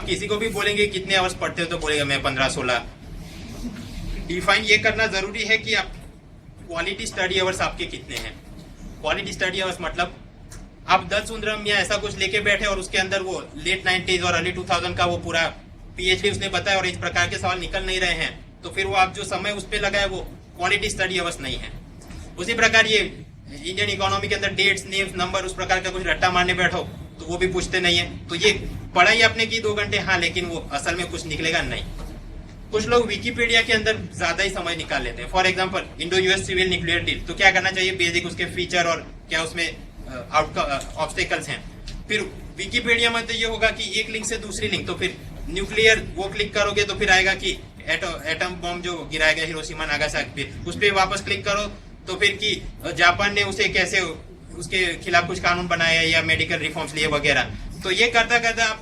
किसी को भी बोलेंगे कितने आवर्स पढ़ते हो तो बोलेगा मैं 15-16। डिफाइन ये करना जरूरी है कि आप क्वालिटी स्टडी आवर्स आपके कितने हैं। क्वालिटी स्टडी आवर्स मतलब आप 10 सुंदरम या ऐसा कुछ लेके बैठे और उसके अंदर वो लेट 90s और अर्ली 2000 का वो पूरा पीएचडी उसने बताया और इस प्रकार के सवाल निकल नहीं रहे हैं, तो फिर वो आप जो समय उस पर लगाए वो क्वालिटी स्टडी आवर्स नहीं है। उसी प्रकार ये इंडियन इकोनॉमी के अंदर डेट्स, नेम्स, नंबर, उस प्रकार का कुछ रट्टा मारने बैठो तो वो भी पूछते नहीं है। तो ये पढ़ाई आपने की 2 घंटे, हाँ, लेकिन वो असल में कुछ निकलेगा नहीं। कुछ लोग विकिपीडिया के अंदर ज्यादा ही समय निकाल लेते हैं। For example Indo US civil nuclear deal, तो क्या करना चाहिए, बेसिक उसके फीचर और क्या उसमें ऑब्स्टेकल्स हैं। फिर विकिपीडिया में तो ये होगा कि एक लिंक से दूसरी लिंक, तो फिर न्यूक्लियर वो क्लिक करोगे तो फिर आएगा कि एटम बॉम्ब जो गिराया गया हिरोशिमा नागासाकी पे, उस पर वापस क्लिक करो तो फिर कि जापान ने उसे कैसे उसके खिलाफ कुछ कानून बनाया या मेडिकल रिफॉर्म्स लिए वगैरह। तो ये करता करता आप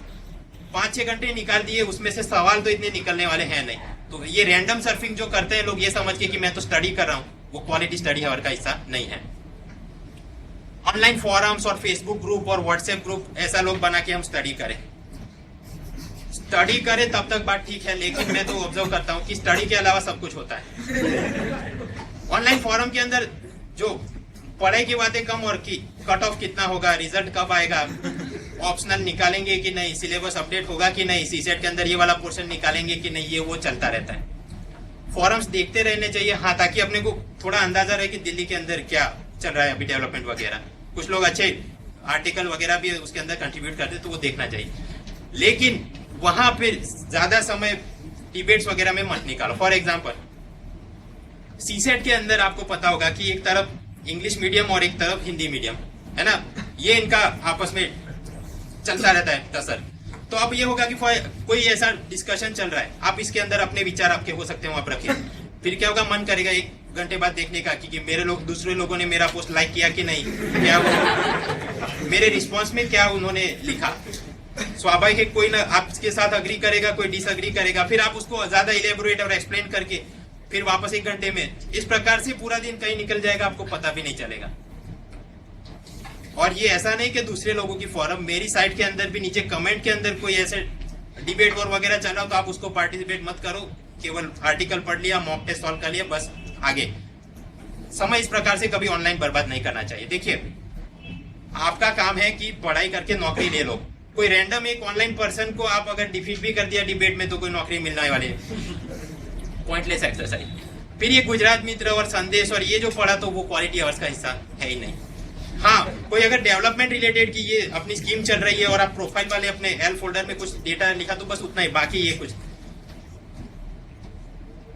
5-6 घंटे निकाल दिए, उसमें से सवाल तो इतने निकलने वाले हैं नहीं। तो ये रैंडम सर्फिंग जो करते हैं लोग ये समझ के कि मैं तो स्टडी कर रहा हूँ, वो क्वालिटी स्टडी आवर का हिस्सा नहीं है। ऑनलाइन फोरम्स और फेसबुक ग्रुप और व्हाट्सएप ग्रुप ऐसा लोग बना के हम स्टडी करें तब तक बात ठीक है, लेकिन मैं तो ऑब्जर्व करता हूँ कि स्टडी के अलावा सब कुछ होता है। ऑनलाइन फोरम के अंदर जो पढ़ाई की बातें कम और की कट ऑफ कितना होगा, रिजल्ट कब आएगा, ऑप्शनल निकालेंगे कि नहीं, सिलेबस अपडेट होगा कि नहीं, सीसेट के अंदर ये वाला पोर्शन निकालेंगे कि नहीं, ये वो चलता रहता है। फोरम्स देखते रहने चाहिए, हाँ, ताकि अपने को थोड़ा अंदाजा रहे कि दिल्ली के अंदर क्या चल रहा है अभी, डेवलपमेंट वगैरह। कुछ लोग अच्छे आर्टिकल वगैरह भी उसके अंदर कंट्रीब्यूट करते तो वो देखना चाहिए, लेकिन वहां फिर ज्यादा समय डिबेट्स वगैरह में मत निकालो। फॉर एग्जाम्पल सीसेट के अंदर आपको पता होगा कि एक तरफ इंग्लिश मीडियम और एक तरफ हिंदी मीडियम है ना, ये इनका आपस में चलता रहता है टसर। तो अब ये होगा कि कोई ऐसा डिस्कशन चल रहा है, आप इसके अंदर अपने विचार आपके हो सकते हो आप रखिए, फिर क्या होगा, मन करेगा 1 घंटे बाद देखने का कि मेरे लोग, दूसरे लोगों ने मेरा पोस्ट लाइक किया कि नहीं, क्या वो मेरे रिस्पॉन्स में क्या उन्होंने लिखा। स्वाभाविक है कोई ना आपके साथ अग्री करेगा, कोई डिसअग्री करेगा, फिर आप उसको ज्यादा इलेबोरेट और एक्सप्लेन करके फिर वापस 1 घंटे में, इस प्रकार से पूरा दिन कहीं निकल जाएगा, आपको पता भी नहीं चलेगा। और ये ऐसा नहीं कि दूसरे लोगों की फॉरम, मेरी साइट के अंदर भी नीचे कमेंट के अंदर कोई ऐसे डिबेट और वगैरह चल रहा हो तो आप उसको पार्टिसिपेट मत करो, केवल आर्टिकल पढ़ लिया, मॉक टेस्ट सॉल्व कर लिया, बस आगे। समय इस प्रकार से कभी ऑनलाइन बर्बाद नहीं करना चाहिए। देखिए, आपका काम है कि पढ़ाई करके नौकरी ले लो। कोई रैंडम एक ऑनलाइन पर्सन को आप अगर डिफीट भी कर दिया डिबेट में तो कोई नौकरी मिलने वाली है, पॉइंटलेस एक्सरसाइज। फिर ये गुजरात मित्र और संदेश और ये जो पढ़ा तो वो क्वालिटी आवर्स का हिस्सा है ही नहीं। हाँ, कोई अगर डेवलपमेंट रिलेटेड की ये अपनी स्कीम चल रही है और आप प्रोफाइल वाले अपने एल फोल्डर में कुछ डेटा लिखा तो बस उतना ही, बाकी ये कुछ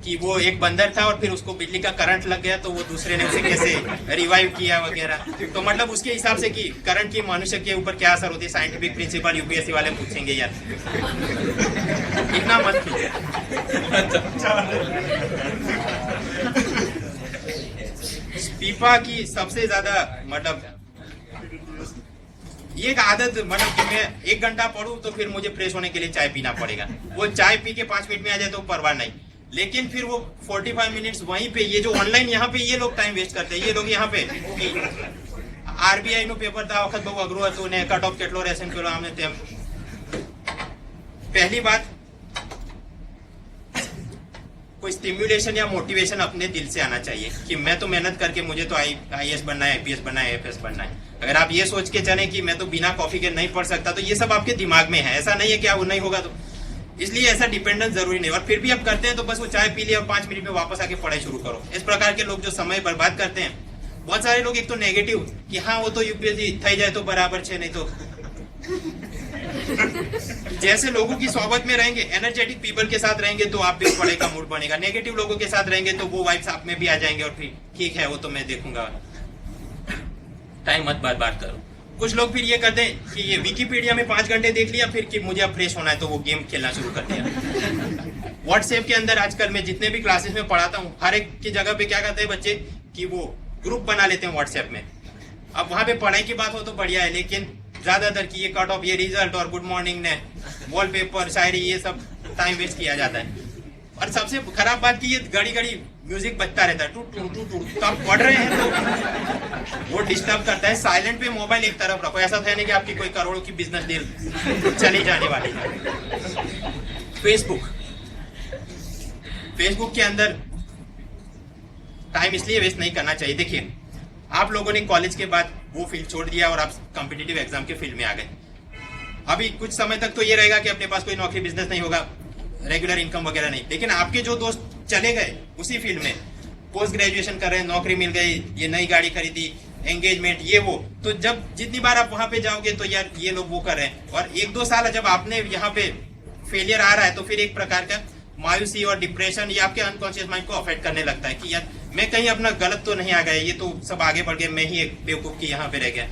कि वो एक बंदर था और फिर उसको बिजली का करंट लग गया तो वो दूसरे ने उसे कैसे रिवाइव किया वगैरह, तो मतलब उसके हिसाब से कि करंट की मनुष्य के ऊपर क्या असर होती है, साइंटिफिक प्रिंसिपल यूपीएससी वाले पूछेंगे यार, इतना मत कीजिए। पीपा की सबसे ज्यादा मतलब ये एक आदत, मतलब कि मैं 1 घंटा पढूं तो फिर मुझे फ्रेश होने के लिए चाय पीना पड़ेगा। वो चाय पी के 5 मिनट में आ जाए तो परवाह नहीं, लेकिन फिर वो 45 मिनट्स वहीं पे, ये जो ऑनलाइन यहाँ पे ये लोग टाइम वेस्ट करते हैं। ये लोग यहाँ पे आरबीआई નું પેપર था वक्त बहु अघरू હતું ने कट ऑफ કેટલો રહેશે ને પેલો આમને તેમ। पहली बात, कोई स्टिम्युलेशन या मोटिवेशन अपने दिल से आना चाहिए कि मैं तो मेहनत करके मुझे तो आईएएस बनना है, आईपीएस बनना है, एफएस बनना है। अगर आप ये सोच के चले कि मैं तो बिना कॉफी के नहीं पढ़ सकता, तो ये सब आपके दिमाग में है, ऐसा नहीं है कि वो नहीं होगा। तो इसलिए ऐसा डिपेंडेंस जरूरी नहीं, और फिर भी आप करते हैं तो बस वो चाय पी लिया और 5 मिनट में वापस आके पढ़ाई शुरू करो। इस प्रकार के लोग जो समय बर्बाद करते हैं, बहुत सारे लोग एक तो नेगेटिव कि हाँ वो तो यूपीएससी थई जाए तो बराबर है, नहीं तो जैसे लोगों की सोबत में रहेंगे, एनर्जेटिक पीपल के साथ रहेंगे तो आप भी पढ़ाई का मूड बनेगा। नेगेटिव लोगों के साथ रहेंगे तो वो वाइब्स आप में भी आ जाएंगे और फिर ठीक है वो तो मैं देखूंगा, टाइम मत बर्बाद करो। कुछ लोग फिर ये करते हैं कि ये विकिपीडिया में 5 घंटे देख लिया, फिर कि मुझे अब फ्रेश होना है तो वो गेम खेलना शुरू कर दिया। व्हाट्सएप के अंदर आजकल मैं जितने भी क्लासेस में पढ़ाता हूँ, हर एक की जगह पे क्या करते हैं बच्चे कि वो ग्रुप बना लेते हैं व्हाट्सएप में। अब वहां पे पढ़ाई की बात हो तो बढ़िया है, लेकिन ज्यादातर की ये कट ऑफ, ये रिजल्ट और गुड मॉर्निंग ने वॉलपेपर, शायरी, ये सब टाइम वेस्ट किया जाता है। और सबसे खराब बात की ये घड़ी घड़ी म्यूजिक बजता रहता है, टू टू टू टू, तो आप पढ़ रहे हैं तो वो डिस्टर्ब करता है। साइलेंट पे मोबाइल एक तरफ रखो, ऐसा था नहीं कि आपकी कोई करोड़ों की बिजनेस डील चली जाने वाली है। फेसबुक के अंदर टाइम इसलिए वेस्ट नहीं करना चाहिए। देखिए, आप लोगों ने कॉलेज के बाद वो फील्ड छोड़ दिया और आप कॉम्पिटिटिव एग्जाम के फील्ड में आ गए। अभी कुछ समय तक तो ये रहेगा कि अपने पास कोई नौकरी बिजनेस नहीं होगा, रेगुलर इनकम वगैरह नहीं। लेकिन आपके जो दोस्त चले गए उसी फील्ड में, पोस्ट ग्रेजुएशन कर रहे हैं, नौकरी मिल गई, ये नई गाड़ी खरीदी, एंगेजमेंट, ये वो, तो जब जितनी बार आप वहां पे जाओगे तो यार ये लोग वो कर रहे हैं, और एक दो साल जब आपने यहाँ पे फेलियर आ रहा है तो फिर एक प्रकार का मायूसी और डिप्रेशन ये आपके अनकॉन्शियस माइंड को अफेक्ट करने लगता है कि यार मैं कहीं अपना गलत तो नहीं आ गया, ये तो सब आगे बढ़ गए, मैं ही एक बेवकूफ की यहाँ पे रह गया।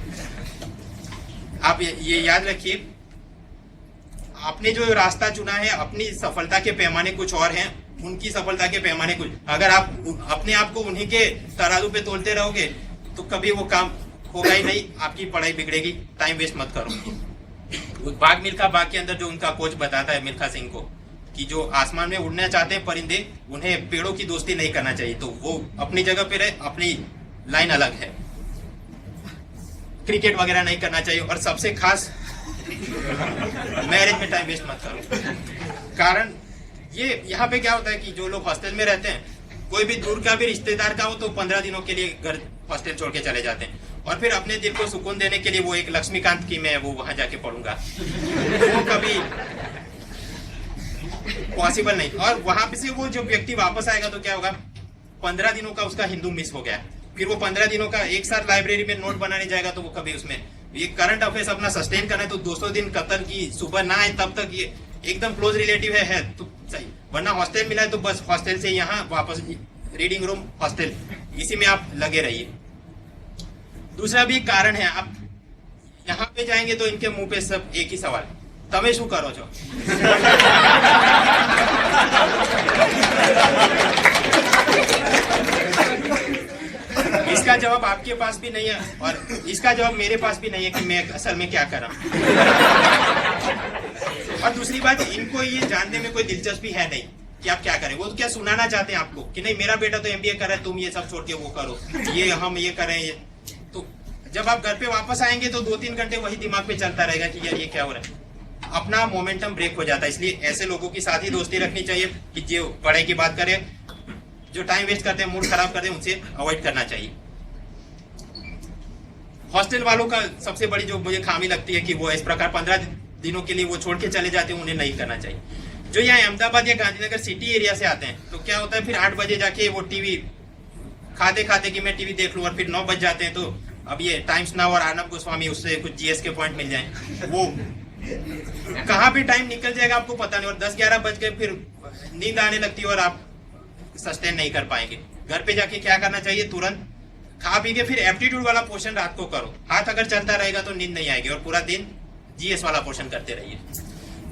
आप ये याद रखिए, आपने जो रास्ता चुना है, अपनी सफलता के पैमाने कुछ और हैं, उनकी सफलता के पैमाने कुछ। अगर आप अपने आप को उन्हीं के तराजू पे तोलते रहोगे तो कभी वो काम होगा ही नहीं, आपकी पढ़ाई बिगड़ेगी। टाइम वेस्ट मत करो। बाघ मिल्खा बाग के अंदर जो उनका कोच बताता है मिल्खा सिंह को कि जो आसमान में उड़ना चाहते हैं परिंदे, उन्हें पेड़ों की दोस्ती नहीं करना चाहिए, तो वो अपनी जगह पे रहे, अपनी लाइन अलग है। क्रिकेट वगैरह नहीं करना चाहिए, और सबसे खास मैरिज में टाइम वेस्ट मत करो। कारण ये यहाँ पे क्या होता है कि जो लोग हॉस्टल में रहते हैं, कोई भी दूर का भी रिश्तेदार का हो तो 15 दिनों के लिए घर हॉस्टल छोड़ के चले जाते हैं, और फिर अपने दिल को सुकून देने के लिए वो एक लक्ष्मीकांत की मैं वो वहां जाके पढ़ूंगा, वो कभी पॉसिबल नहीं। और वहां पे से वो जो व्यक्ति वापस आएगा तो क्या होगा, 15 दिनों का उसका हिंदू मिस हो गया, फिर वो 15 दिनों का एक साथ लाइब्रेरी में नोट बनाने जाएगा तो वो कभी उसमें ये करंट अफेयर्स अपना सस्टेन करना है तो 200 दिन कतर की सुबह ना आए तब तक ये एकदम क्लोज रिलेटिव है तो सही, वरना हॉस्टल मिला है तो बस हॉस्टल से यहाँ वापस रीडिंग रूम हॉस्टल, इसी में आप लगे रहिए। दूसरा भी कारण है, आप यहाँ पे जाएंगे तो इनके मुंह पे सब एक ही सवाल, तमे शू करो छो? इसका जवाब आपके पास भी नहीं है और इसका जवाब मेरे पास भी नहीं है कि मैं असल में क्या कर रहा हूं। और दूसरी बात, इनको ये जानने में कोई दिलचस्पी है नहीं कि आप क्या करें। वो तो क्या सुनाना चाहते हैं आपको कि नहीं मेरा बेटा तो एमबीए कर रहा है, तुम ये सब छोड़ के वो करो, ये हम ये करें ये। तो जब आप घर पे वापस आएंगे तो 2-3 घंटे वही दिमाग पे चलता रहेगा कि यार ये क्या हो रहा है, अपना मोमेंटम ब्रेक हो जाता है। इसलिए ऐसे लोगों की साथ ही दोस्ती रखनी चाहिए कि जो पढ़ाई की बात करे, जो टाइम वेस्ट करते हैं, मूड खराब करते हैं, उनसे अवॉइड करना चाहिए। हॉस्टल वालों का सबसे बड़ी जो मुझे खामी लगती है कि वो इस प्रकार 15 दिनों के लिए वो छोड़ के चले जाते हैं, उन्हें नहीं करना चाहिए। जो यहाँ अहमदाबाद या गांधीनगर सिटी एरिया से आते हैं तो क्या होता है, फिर 8 बजे जाके वो टीवी खाते खाते कि मैं टीवी देख लूं, और फिर 9 बज जाते हैं तो अब ये टाइम्स नाउ और आर्नब गोस्वामी उससे कुछ जीएस के पॉइंट मिल जाए, वो कहाँ पे टाइम निकल जाएगा आपको पता नहीं, और 10-11 बज गए फिर नींद आने लगती है और आप सस्टेन नहीं कर पाएंगे। घर पे जाके क्या करना चाहिए, तुरंत खा पी के फिर एप्टीट्यूड वाला पोर्शन रात को करो। हाथ अगर चलता रहेगा तो नींद नहीं आएगी, और पूरा दिन जीएस वाला पोर्शन करते रहिए।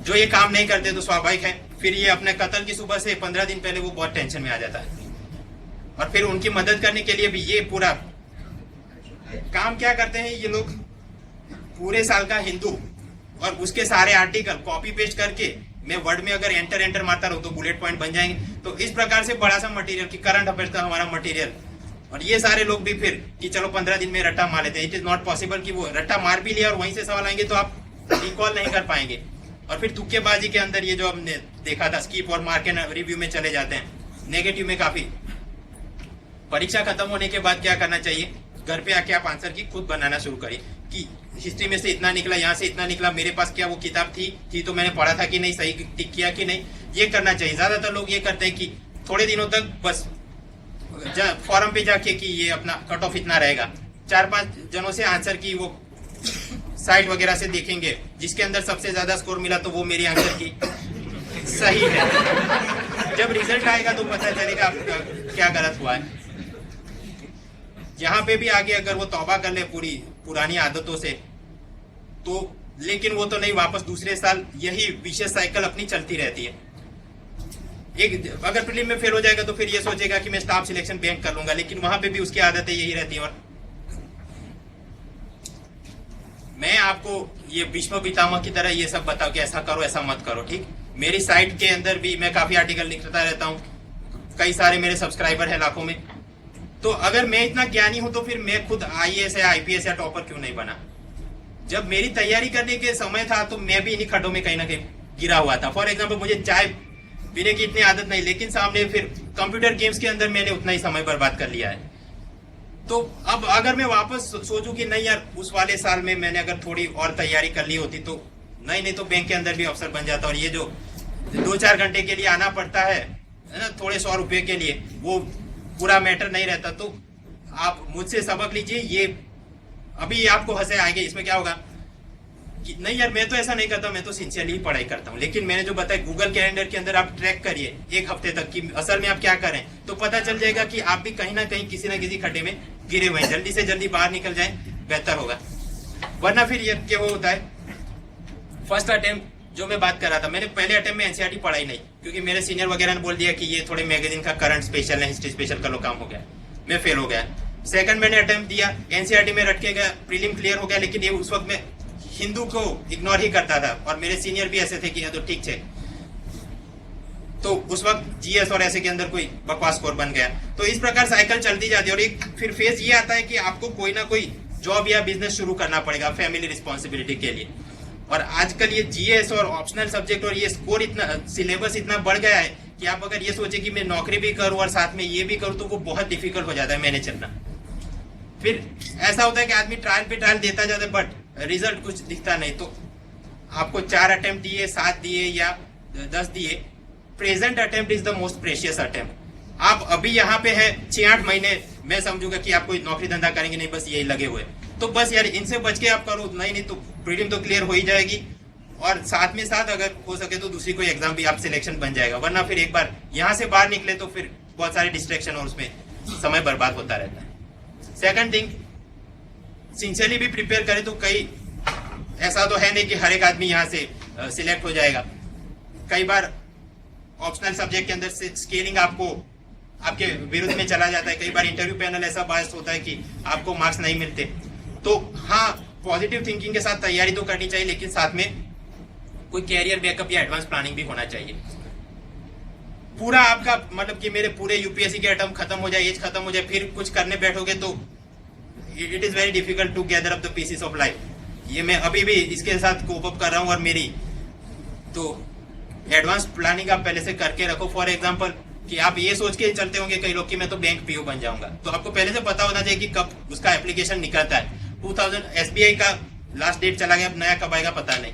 जो ये काम नहीं करते तो स्वाभाविक है फिर ये अपने कत्ल की सुबह से 15 दिन पहले वो बहुत टेंशन में आ जाता है, और फिर उनकी मदद करने के लिए भी ये पूरा काम क्या करते हैं ये लोग, पूरे साल का हिंदू और उसके सारे आर्टिकल कॉपी पेस्ट करके मैं वर्ड में अगर एंटर मारता रहूं तो बुलेट पॉइंट बन जाएंगे। तो इस प्रकार से बड़ा सा मटेरियल कि करंट अफेयर्स का हमारा मटेरियल, और ये सारे लोग भी फिर कि चलो 15 दिन में रट्टा मार लेते हैं। इट इज नॉट पॉसिबल कि वो रट्टा मार भी लिया और वहीं से सवाल आएंगे तो आप रिकॉल नहीं कर पाएंगे, और फिर तुक्केबाजी के अंदर ये जो हमने देखा था स्किप और मार्क एंड रिव्यू में चले जाते हैं, नेगेटिव में काफी। परीक्षा खत्म होने के बाद क्या करना चाहिए, घर पे आके आप आंसर की खुद बनाना शुरू करिए कि हिस्ट्री में से इतना निकला, यहाँ से इतना निकला, मेरे पास क्या वो किताब थी तो मैंने पढ़ा था कि नहीं, सही टिक किया कि नहीं, ये करना चाहिए। ज्यादातर लोग ये करते हैं कि थोड़े दिनों तक बस फॉरम पे जाके कि ये अपना कट ऑफ इतना रहेगा, 4-5 जनों से आंसर की वो साइट वगैरह से देखेंगे, जिसके अंदर सबसे ज्यादा स्कोर मिला तो वो मेरी आंसर की सही है। जब रिजल्ट आएगा तो पता चलेगा आपका क्या गलत हुआ है। यहाँ पे भी आगे अगर वो तौबा कर ले पूरी पुरानी आदतों से तो, लेकिन वो तो नहीं, वापस दूसरे साल यही विशेष साइकिल अपनी चलती रहती है। एक अगर प्रीलिम में फेल हो जाएगा तो फिर ये सोचेगा कि मैं स्टाफ सिलेक्शन बैंक कर लूंगा, लेकिन वहां पे भी उसकी आदतें यही रहती है। और मैं आपको ये भीष्म पितामह की तरह ये सब बताओ कि ऐसा करो ऐसा मत करो, ठीक। मेरी साइट के अंदर भी मैं काफी आर्टिकल लिखता रहता हूँ, कई सारे मेरे सब्सक्राइबर है लाखों में। तो अगर मैं इतना ज्ञानी हूं तो फिर मैं खुद IAS या IPS या टॉपर क्यों नहीं बना? जब मेरी तैयारी करने के समय था तो मैं भी इन्हीं खड्डों में कहीं ना कहीं गिरा हुआ था। फॉर एग्जाम्पल, मुझे चाय पीने की इतनी आदत नहीं, लेकिन सामने फिर कंप्यूटर गेम्स के अंदर मैंने उतना ही समय बर्बाद कर लिया है। तो अब अगर मैं वापस सोचूं कि नहीं यार, उस वाले साल में मैंने अगर थोड़ी और तैयारी कर ली होती तो नहीं तो बैंक के अंदर भी अफसर बन जाता। और ये जो 2-4 घंटे के लिए आना पड़ता है ना, थोड़े 100 रुपए के लिए, वो पूरा मैटर नहीं रहता। तो आप मुझसे सबक लीजिए। ये अभी आपको हंसे आएंगे, इसमें क्या होगा कि नहीं यार मैं तो ऐसा नहीं करता, मैं तो सिंसियरली ही पढ़ाई करता हूँ। लेकिन मैंने जो बताया, गूगल कैलेंडर के अंदर आप ट्रैक करिए 1 हफ्ते तक कि असल में आप क्या करें, तो पता चल जाएगा कि आप भी कहीं ना कहीं किसी ना किसी खड्डे में गिरे हुए हैं। जल्दी से जल्दी बाहर निकल जाए, बेहतर होगा। वरना फिर ये क्या होता है, फर्स्ट अटेम्प्ट जो मैं बात कर रहा था, मैंने पहले अटेम्प्ट में एनसीईआरटी पढ़ाई नहीं, क्योंकि मेरे सीनियर वगैरह ने बोल दिया कि ये थोड़े मैगजीन का करंट स्पेशल है, हिस्ट्री स्पेशल का लो काम हो गया, मैं फेल हो गया। सेकंड मैंने अटेम्प्ट दिया, एनसीईआरटी में रट के गया, प्रीलिम क्लियर हो गया, लेकिन ये उस वक्त मैं हिंदू को इग्नोर ही करता था और मेरे सीनियर भी ऐसे थे कि तो ठीक है। तो उस वक्त जीएस और ऐसे के अंदर कोई बकवास स्कोर बन गया। तो इस प्रकार साइकिल चलती जाती है और एक फिर फेज ये आता है कि आपको कोई ना कोई जॉब या बिजनेस शुरू करना पड़ेगा फैमिली रिस्पॉन्सिबिलिटी के लिए। और आजकल ये जीएस और ऑप्शनल सब्जेक्ट और ये स्कोर इतना, सिलेबस इतना बढ़ गया है कि आप अगर ये सोचे कि मैं नौकरी भी करूं और साथ में ये भी करूं तो वो बहुत डिफिकल्ट हो जाता है मैनेज करना। फिर ऐसा होता है कि आदमी ट्रायल पे ट्रायल देता जाता है, बट रिजल्ट कुछ दिखता नहीं। तो आपको 4 अटेम्प्ट दिए, 7 दिए या 10 दिए, present attempt is the most precious attempt. आप अभी यहाँ पे है 6-8 महीने, मैं समझूंगा कि आप कोई नौकरी धंधा करेंगे नहीं, बस यही लगे हुए। तो बस यार इनसे बच के आप करो, नहीं तो प्रीलिम तो क्लियर हो ही जाएगी और साथ में साथ अगर हो सके तो दूसरी कोई एग्जाम भी आप सिलेक्शन बन जाएगा। वरना फिर एक बार यहाँ से बाहर निकले तो फिर बहुत सारे डिस्ट्रैक्शन और उसमें समय बर्बाद होता रहता है। सेकंड थिंग, सिंसियरली भी प्रिपेयर करें तो कई, ऐसा तो है नहीं कि हर एक आदमी यहाँ से सिलेक्ट हो जाएगा। कई बार ऑप्शनल सब्जेक्ट के अंदर से स्केलिंग आपको आपके विरुद्ध में चला जाता है। कई बार इंटरव्यू पैनल ऐसा बायस्ड होता है कि आपको मार्क्स नहीं मिलते। तो हाँ, पॉजिटिव थिंकिंग के साथ तैयारी तो करनी चाहिए, लेकिन साथ में कोई कैरियर बैकअप या एडवांस प्लानिंग भी होना चाहिए। पूरा आपका मतलब कि मेरे पूरे यूपीएससी के अटेम्प्ट खत्म हो जाए, एज खत्म हो जाए, फिर कुछ करने बैठोगे तो it is very difficult to gather up the pieces of life. ये मैं अभी भी इसके साथ कोप अप कर रहा हूँ। और मेरी तो एडवांस प्लानिंग आप पहले से करके रखो। फॉर एग्जांपल कि आप ये सोच के चलते होंगे कई लोग कि मैं तो बैंक पीओ बन जाऊंगा, तो आपको पहले से पता होना चाहिए कि कब उसका एप्लीकेशन निकलता है। 2000 एसबीआई का लास्ट डेट चला गया, अब नया कब आएगा पता नहीं।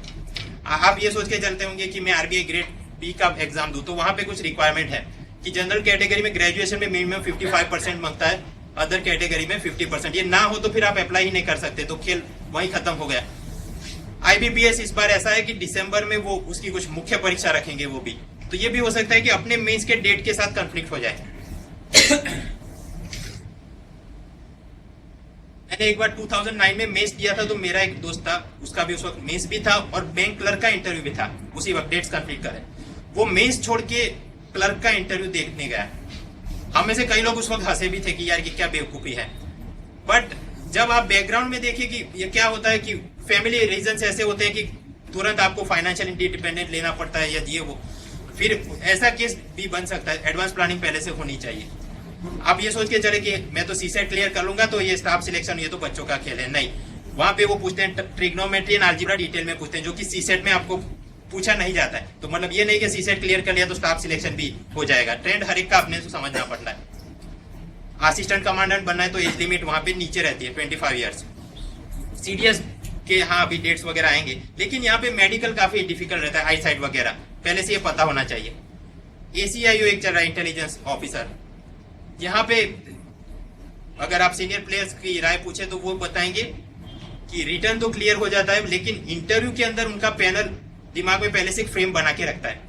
आप ये सोच के चलते होंगे कि मैं आरबीआई ग्रेड बी का एग्जाम दूं, तो वहां पे कुछ रिक्वायरमेंट है कि जनरल कैटेगरी में ग्रेजुएशन में मिनिमम 55% मांगता है, अदर कैटेगरी में 50%। ये ना हो तो फिर आप अप्लाई ही नहीं कर सकते, तो खेल वहीं खत्म हो गया। आईबीपीएस इस बार ऐसा है कि दिसंबर में वो उसकी कुछ मुख्य परीक्षा रखेंगे, वो भी तो ये भी हो सकता है कि अपने मेंस के डेट के साथ कॉन्फ्लिक्ट हो जाए। मैंने एक बार 2009 में मेंस दिया था, तो मेरा एक दोस्त था, उसका भी उस वक्त मेंस भी था और बैंक क्लर्क का इंटरव्यू भी था, उसी वक्त डेट्स कॉन्फ्लिक्ट करे। वो मेंस छोड़ के क्लर्क का इंटरव्यू देखने गया। हम में से कई लोग उस वक्त हंसे भी थे कि यार ये क्या बेवकूफी है। बट जब आप बैकग्राउंड में देखिए कि ये क्या होता है कि फैमिली रीजन ऐसे होते हैं कि तुरंत आपको फाइनेंशियल इंडिपेंडेंट लेना पड़ता है या ये वो, फिर ऐसा केस भी बन सकता है। एडवांस प्लानिंग पहले से होनी चाहिए। आप ये सोच के चले कि मैं तो सीसेट क्लियर कर लूंगा तो ये स्टाफ सिलेक्शन, ये तो बच्चों का खेल है, नहीं। वहां पे वो पूछते हैं ट्रिग्नोमेट्री एंड अलजेब्रा डिटेल में पूछते हैं, जो कि सीसेट में आपको पूछा नहीं जाता है। तो मतलब ये नहीं कि सीसेट क्लियर कर लिया तो स्टाफ सिलेक्शन भी हो जाएगा। ट्रेंड हर एक का अपने से समझना पड़ता है। असिस्टेंट कमांडेंट बनना है तो एज लिमिट वहां पे नीचे रहती है 25 ईयर्स। सीडीएस के हाँ अभी डेट्स वगैरह आएंगे, लेकिन यहाँ पे मेडिकल काफी डिफिकल्ट रहता है, आई साइट वगैरह पहले से ये पता होना चाहिए। एसीआईओ एक चल रहा है, इंटेलिजेंस ऑफिसर। यहाँ पे अगर आप सीनियर प्लेयर्स की राय पूछे तो वो बताएंगे कि रिटर्न तो क्लियर हो जाता है, लेकिन इंटरव्यू के अंदर उनका पैनल दिमाग में पहले से एक फ्रेम बना के रखता है।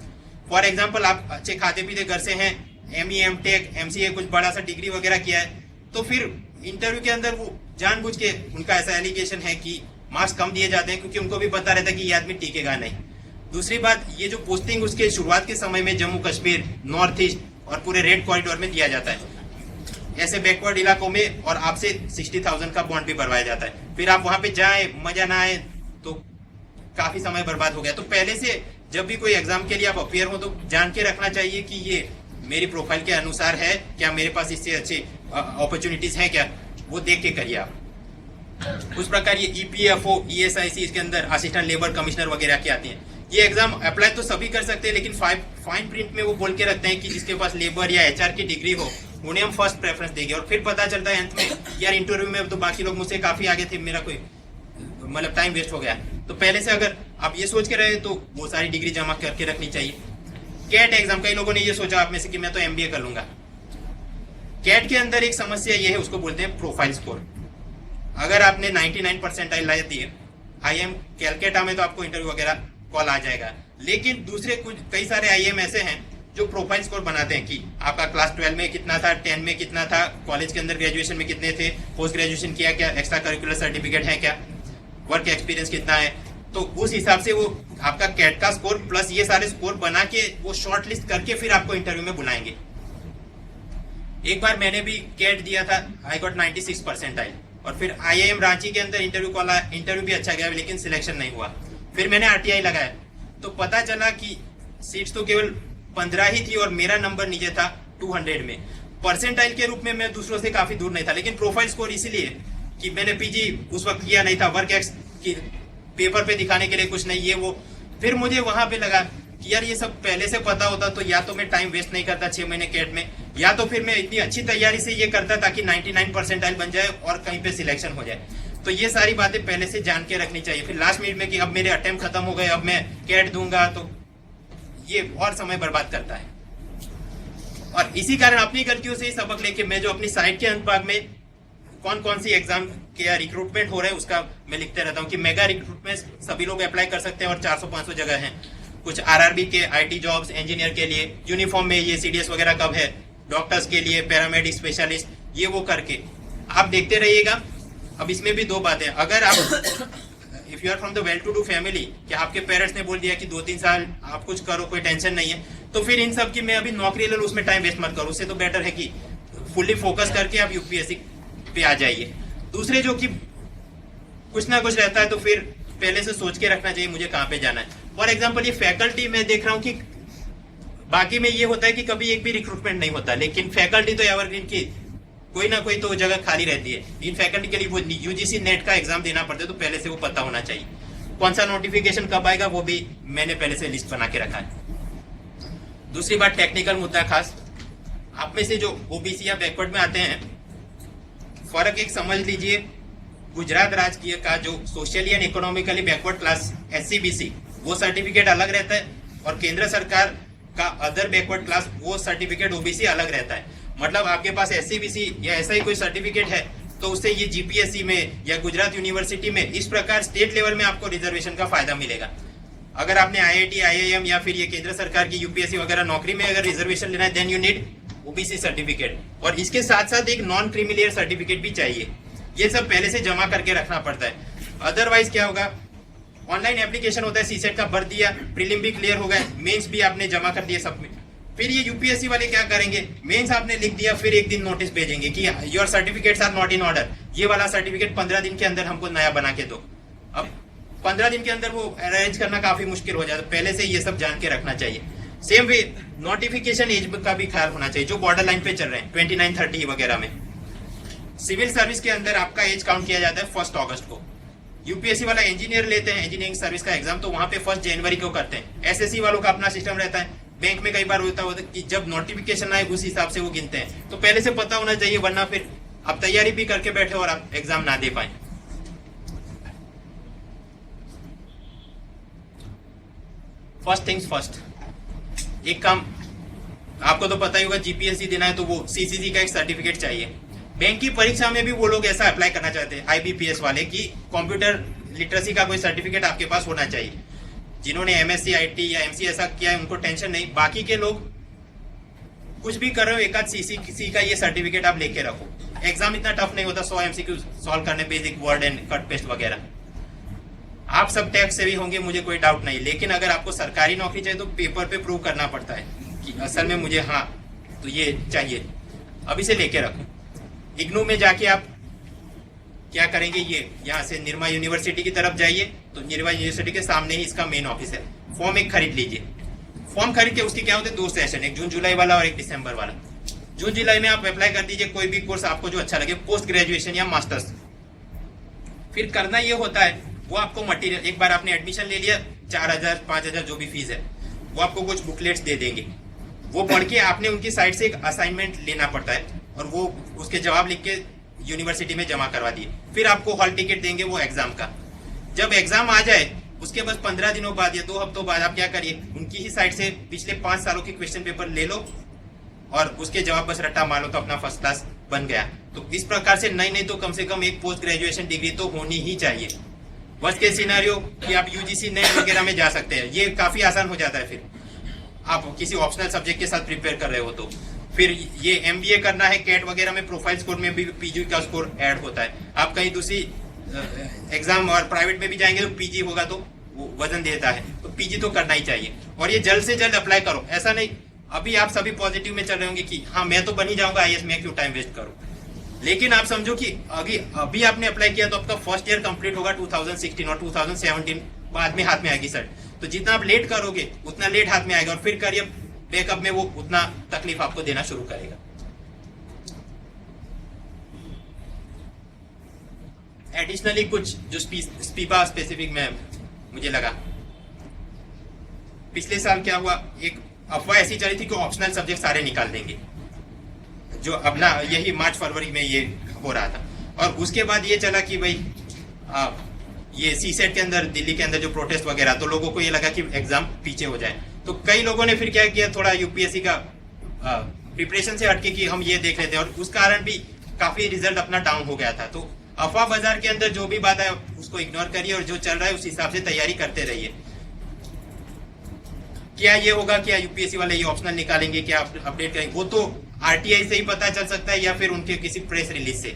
फॉर एग्जाम्पल, आप अच्छे खाते पीते घर से हैं, एमई, एमटेक, एमसीए कुछ बड़ा सा डिग्री वगैरह किया है, तो फिर इंटरव्यू के अंदर वो जानबूझ के, उनका ऐसा एलिगेशन है कि मार्क्स कम दिए जाते हैं क्योंकि उनको भी पता रहता है कि ये आदमी टिकेगा नहीं। दूसरी बात, ये जो पोस्टिंग उसके शुरुआत के समय में जम्मू कश्मीर, नॉर्थ ईस्ट और पूरे रेड कॉरिडोर में दिया जाता है, ऐसे बैकवर्ड इलाकों में, और आपसे 60,000 का बॉन्ड भी भरवाया जाता है। फिर आप वहां पे जाए, मजा ना आए तो काफी समय बर्बाद हो गया। तो पहले से जब भी कोई एग्जाम के लिए आप अपियर हो तो जान के रखना चाहिए कि ये मेरी प्रोफाइल के अनुसार है क्या, मेरे पास इससे अच्छे अपॉर्चुनिटीज हैं क्या, वो देख के करिए आप। उस प्रकार ये EPFO, ESIC, इसके अंदर असिस्टेंट लेबर कमिश्नर वगैरह की आती हैं। ये एग्जाम अप्लाई तो सभी कर सकते हैं, लेकिन फाइन प्रिंट में वो बोल के रखते हैं कि जिसके पास लेबर या HR की डिग्री हो उन्हें हम फर्स्ट प्रेफरेंस देंगे। और फिर पता चलता है अंत में यार इंटरव्यू में तो बाकी लोग मुझसे काफी आगे थे, मेरा कोई मतलब टाइम वेस्ट हो गया। तो पहले से अगर आप ये सोच के रहे तो वो सारी डिग्री जमा करके रखनी चाहिए। कैट एग्जाम, कई लोगों ने ये सोचा आप में से कि मैं तो MBA कर लूंगा। कैट के अंदर एक समस्या ये है, उसको बोलते हैं प्रोफाइल स्कोर। अगर आपने 99 परसेंटाइल ला दिए IIM कैलकाटा में तो आपको इंटरव्यू वगैरह कॉल आ जाएगा। लेकिन दूसरे कुछ कई सारे IIM ऐसे हैं जो प्रोफाइल स्कोर बनाते हैं कि आपका क्लास 12 में कितना था, 10 में कितना था, कॉलेज के अंदर ग्रेजुएशन में कितने थे, पोस्ट ग्रेजुएशन किया क्या, एक्स्ट्रा करिकुलर सर्टिफिकेट है क्या, वर्क एक्सपीरियंस कितना है। तो उस हिसाब से वो आपका कैट का स्कोर प्लस ये सारे स्कोर बना के वो शॉर्ट लिस्ट करके फिर आपको इंटरव्यू में बुलाएंगे। एक बार मैंने भी कैट दिया था, आई गॉट 96 परसेंटाइल, और फिर IIM रांची के अंदर इंटरव्यू कॉल आया, इंटरव्यू भी अच्छा गया लेकिन सिलेक्शन नहीं हुआ। फिर मैंने RTI लगाया तो पता चला कि सीट्स तो केवल 15 ही थी और मेरा नंबर नीचे था 200 में। परसेंटाइल के रूप में मैं दूसरों से काफी दूर नहीं था, लेकिन प्रोफाइल स्कोर इसीलिए कि मैंने PG उस वक्त किया नहीं था, वर्क एक्स की पेपर पे दिखाने के लिए कुछ नहीं ये वो। फिर मुझे वहां पे लगा कि यार ये सब पहले से पता होता तो या तो मैं टाइम वेस्ट नहीं करता 6 महीने कैट में, या तो फिर मैं इतनी अच्छी तैयारी से ये करता ताकि 99 परसेंटाइल बन जाए और कहीं पे सिलेक्शन हो जाए। तो ये सारी बातें पहले से जान के रखनी चाहिए। फिर लास्ट मिनट में कि अब मेरे अटेम्प्ट खत्म हो गए, अब मैं कैट दूंगा, तो ये और समय बर्बाद करता है। और इसी कारण अपनी गलतियों से ही सबक लेके मैं जो अपनी साइट के अंत भाग में कौन कौन सी एग्जाम के रिक्रूटमेंट हो रहे हैं उसका मैं लिखते रहता हूँ कि मेगा रिक्रूटमेंट सभी लोग अप्लाई कर सकते हैं और 400-500 जगह हैं। कुछ RRB के IT जॉब्स, इंजीनियर के लिए यूनिफॉर्म में ये CDS वगैरह कब है, डॉक्टर्स के लिए पैरामेडिक स्पेशलिस्ट, ये वो करके आप देखते रहिएगा। अब इसमें भी दो बातें, अगर आप if you are from the well to do family कि आपके पेरेंट्स ने बोल दिया कि 2-3 साल आप कुछ करो, कोई टेंशन नहीं है, तो फिर इन सब की मैं अभी नौकरी ले लूँ उसमें टाइम वेस्ट मत करो। उससे तो बेटर है कि फुल्ली फोकस करके आप UPSC पे आ जाइए। दूसरे जो कि कुछ ना कुछ रहता है तो फिर पहले से सोच के रखना चाहिए मुझे कहाँ पे जाना है। फॉर एग्जाम्पल ये फैकल्टी मैं देख रहा हूँ कि बाकी में ये होता है कि कभी एक भी रिक्रूटमेंट नहीं होता, लेकिन फैकल्टी तो एवरग्रीन की कोई ना कोई तो जगह खाली रहती है। इन फैकल्टी के लिए वो UGC नेट का एग्जाम देना पड़ता है, तो पहले से वो पता होना चाहिए। कौन सा नोटिफिकेशन कब आएगा वो भी मैंने पहले से लिस्ट बना के रखा है। दूसरी बात टेक्निकल मुद्दा खास, आप में से जो OBC या बैकवर्ड में आते हैं, फर्क एक समझ लीजिए, गुजरात राज्य का जो socially and economically backward class SCBC वो सर्टिफिकेट अलग रहता है, और केंद्र सरकार का अदर बैकवर्ड क्लास वो सर्टिफिकेट OBC अलग रहता है। मतलब आपके पास SCBC या ऐसा ही कोई सर्टिफिकेट है तो उससे ये GPSC में या गुजरात यूनिवर्सिटी में इस प्रकार स्टेट लेवल में आपको रिजर्वेशन का फायदा मिलेगा। अगर आपने IIT, IIM या फिर ये केंद्र सरकार की UPSC वगैरह नौकरी में अगर रिजर्वेशन लेना है, then you need OBC certificate, और इसके साथ साथ एक नॉन क्रीमिलियर सर्टिफिकेट भी चाहिए। ये सब पहले से जमा करके रखना पड़ता है, अदरवाइज क्या होगा, ऑनलाइन एप्लीकेशन होता है, CSET का भर दिया, प्रीलिम भी क्लियर हो गए, मेंस भी आपने जमा कर दिए सब में, फिर ये UPSC वाले क्या करेंगे, मेंस आपने लिख दिया, फिर एक दिन नोटिस भेजेंगे कि your certificates are not in order, ये वाला सर्टिफिकेट 15 दिन के अंदर हमको नया बना के दो। अब 15 दिन के अंदर वो अरेंज करना काफी मुश्किल हो जाता है, पहले से ये सब जान के रखना चाहिए। सेम वे नोटिफिकेशन एज का भी ख्याल होना चाहिए, जो बॉर्डर लाइन पे चल रहे हैं 29-30 वगैरह में। सिविल सर्विस के अंदर आपका एज काउंट किया जाता है 1 अगस्त को। UPSC वाला इंजीनियर लेते हैं इंजीनियरिंग सर्विस का एग्जाम, तो वहां पे 1 जनवरी को करते हैं। SSC वालों का अपना सिस्टम रहता है, बैंक में कई बार होता है कि जब नोटिफिकेशन आए उस हिसाब से वो गिनते हैं, तो पहले से पता होना चाहिए, वरना फिर आप तैयारी भी करके बैठे और आप एग्जाम ना दे पाए। फर्स्ट थिंग्स फर्स्ट, एक काम आपको तो पता ही होगा, GPSC देना है तो वो CCG का एक सर्टिफिकेट चाहिए। बैंक की परीक्षा में भी वो लोग ऐसा अप्लाई करना चाहते हैं IBPS वाले की कंप्यूटर लिटरेसी का कोई सर्टिफिकेट आपके पास होना चाहिए। जिन्होंने MSc IT या MC ऐसा किया है उनको टेंशन नहीं, बाकी के लोग कुछ भी कर रहे हो एक आध CCC का ये सर्टिफिकेट आप लेके रखो। एग्जाम इतना टफ नहीं होता, 100 MCQ सॉल्व करने, basic word and cut paste वगैरह। आप सब टैक्स से भी होंगे, मुझे कोई डाउट नहीं, लेकिन अगर आपको सरकारी नौकरी चाहिए तो पेपर पे प्रूव करना पड़ता है कि असल में मुझे हाँ तो ये चाहिए, अभी से लेके रखो। इग्नू में जाके आप क्या करेंगे, ये यहाँ से निर्मा यूनिवर्सिटी की तरफ जाइए, तो निर्मा यूनिवर्सिटी के सामने ही इसका मेन ऑफिस है, फॉर्म एक खरीद लीजिए। फॉर्म खरीद के उसके क्या होते हैं 2 सेशन, एक जून जुलाई वाला और एक दिसंबर वाला। जून जुलाई में आप अप्लाई कर दीजिए कोई भी कोर्स आपको जो अच्छा लगे, पोस्ट ग्रेजुएशन या मास्टर्स। फिर करना ये होता है, वो आपको मटेरियल, एक बार आपने एडमिशन ले लिया 4000 5000 जो भी फीस है, वो आपको कुछ बुकलेट्स दे देंगे। वो पढ़ के आपने उनकी साइड से एक असाइनमेंट लेना पड़ता है और वो उसके जवाब लिख के यूनिवर्सिटी में जमा करवा दिए। फिर आपको हॉल टिकट देंगे वो एग्जाम का। जब एग्जाम आ जाए उसके बस 15 दिनों बाद या 2 हफ्तों बाद आप क्या करिए, उनकी ही साइड से पिछले 5 सालों के क्वेश्चन पेपर ले लो और उसके जवाब बस रट्टा मारो तो अपना फर्स्ट क्लास बन गया। तो इस प्रकार से नहीं तो कम से कम एक पोस्ट ग्रेजुएशन डिग्री तो होनी ही चाहिए। वर्स्ट केस सिनेरियो कि आप यूजीसी नेट वगैरह में जा सकते हैं, ये काफी आसान हो जाता है। फिर आप किसी ऑप्शनल सब्जेक्ट के साथ प्रिपेयर कर रहे हो तो फिर ये एमबीए करना है, कैट वगैरह में प्रोफाइल स्कोर में भी पीजी का स्कोर ऐड होता है। आप कहीं दूसरी एग्जाम और प्राइवेट में भी जाएंगे तो पीजी होगा तो वो वजन देता है, तो पीजी तो करना ही चाहिए। और ये जल्द से जल्द अप्लाई करो। ऐसा नहीं अभी आप सभी पॉजिटिव में चल रहे होंगे कि हाँ मैं तो बन ही जाऊंगा आईएएस, मैं क्यों टाइम वेस्ट करूं। लेकिन आप समझो कि अभी आपने अप्लाई किया तो आपका फर्स्ट ईयर कंप्लीट होगा 2016 और 2017 बाद में हाथ में आएगी सर्ट। तो जितना आप लेट करोगे उतना लेट हाथ में आएगा और फिर करियर बैकअप में वो उतना तकलीफ आपको देना शुरू करेगा। एडिशनली कुछ जो स्पीपा स्पेसिफिक में मुझे लगा, पिछले साल क्या हुआ, एक अफवाह ऐसी चली थी कि ऑप्शनल सब्जेक्ट सारे निकाल देंगे, जो अपना यही मार्च फरवरी में ये हो रहा था। और उसके बाद ये चला कि भाई ये सीसेट के अंदर दिल्ली के अंदर जो प्रोटेस्ट वगैरह, तो लोगों को ये लगा कि एग्जाम पीछे हो जाए। तो कई लोगों ने फिर क्या किया, थोड़ा यूपीएससी का प्रिपरेशन से हटके कि हम ये देख लेते हैं, और उस कारण भी काफी रिजल्ट अपना डाउन हो गया था। तो अफवाह बाजार के अंदर जो भी बात है उसको इग्नोर करिए और जो चल रहा है उस हिसाब से तैयारी करते रहिए। क्या ये होगा, क्या यूपीएससी वाले ये ऑप्शनल निकालेंगे, क्या अपडेट करेंगे, वो तो आरटीआई से ही पता चल सकता है या फिर उनके किसी प्रेस रिलीज से।